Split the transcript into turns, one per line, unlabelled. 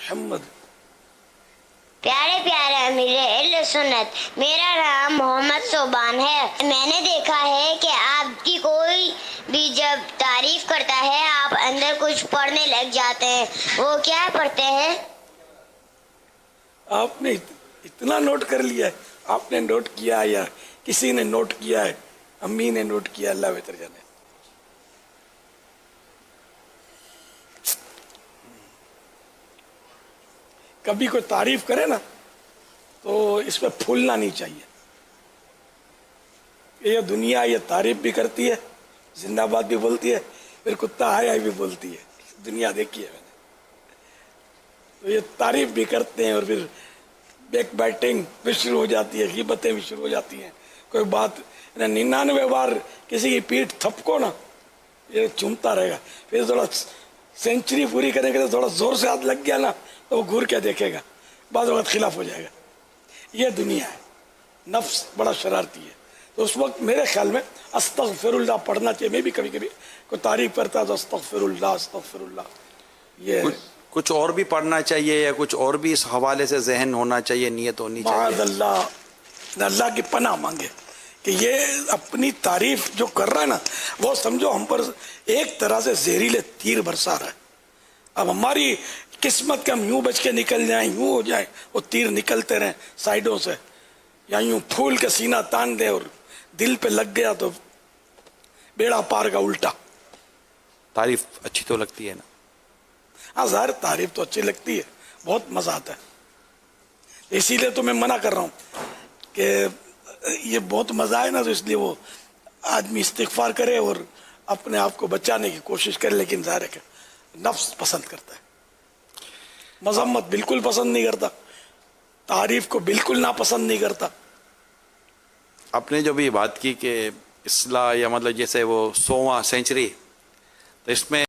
محمد.
پیارے پیارے امیر اہل سنت، میرا نام محمد صوبان ہے۔ میں نے دیکھا ہے کہ آپ کی کوئی بھی جب تعریف کرتا ہے آپ اندر کچھ پڑھنے لگ جاتے ہیں، وہ کیا پڑھتے ہیں؟
آپ نے اتنا نوٹ کر لیا ہے، آپ نے نوٹ کیا یا کسی نے نوٹ کیا ہے؟ امی نے نوٹ کیا، اللہ بہتر جانے. کبھی کوئی تعریف کرے نا تو اس پہ پھولنا نہیں چاہیے. یہ دنیا یہ تعریف بھی کرتی ہے، زندہ باد بھی بولتی ہے، پھر کتا آیا بھی بولتی ہے. دنیا دیکھی ہے میں نے. تو یہ تعریف بھی کرتے ہیں اور پھر بیک بیٹنگ بھی شروع ہو جاتی ہے، غیبتیں بھی شروع ہو جاتی ہیں. کوئی بات 99 بار کسی کی پیٹھ تھپکو نا، یہ چومتا رہے گا. پھر تھوڑا سینچری پوری کرنے کے لیے تھوڑا زور سے ہاتھ لگ گیا نا تو وہ گھور کے دیکھے گا، بعض وقت خلاف ہو جائے گا. یہ دنیا ہے. نفس بڑا شرارتی ہے. تو اس وقت میرے خیال میں استغفر اللہ پڑھنا چاہیے. میں بھی کبھی کبھی کوئی تعریف کرتا تو استغفر اللہ. یہ
کچھ اور بھی پڑھنا چاہیے یا کچھ اور بھی اس حوالے سے ذہن ہونا چاہیے، نیت ہونی
معاذ
چاہیے؟
اللہ کی پناہ مانگے کہ یہ اپنی تعریف جو کر رہا ہے نا، وہ سمجھو ہم پر ایک طرح سے زہریلے تیر برسا رہا ہے. اب ہماری قسمت کے ہم یوں بچ کے نکل جائیں، یوں ہو جائیں، وہ تیر نکلتے رہیں سائڈوں سے، یا یوں پھول کے سینہ تان دے اور دل پہ لگ گیا تو بیڑا پار کا الٹا.
تعریف اچھی تو لگتی ہے نا؟
ہاں ظاہر تعریف تو اچھی لگتی ہے، بہت مزہ آتا ہے. اسی لیے تو میں منع کر رہا ہوں کہ یہ بہت مزہ ہے نا، تو اس لیے وہ آدمی استغفار کرے اور اپنے آپ کو بچانے کی کوشش کرے. لیکن ظاہر ہے کہ نفس پسند کرتا ہے. مذمت بالکل پسند نہیں کرتا، تعریف کو بالکل ناپسند نہیں کرتا.
آپ نے جو بھی بات کی کہ اصلاح یا مطلب جیسے وہ 100واں سینچری، تو اس میں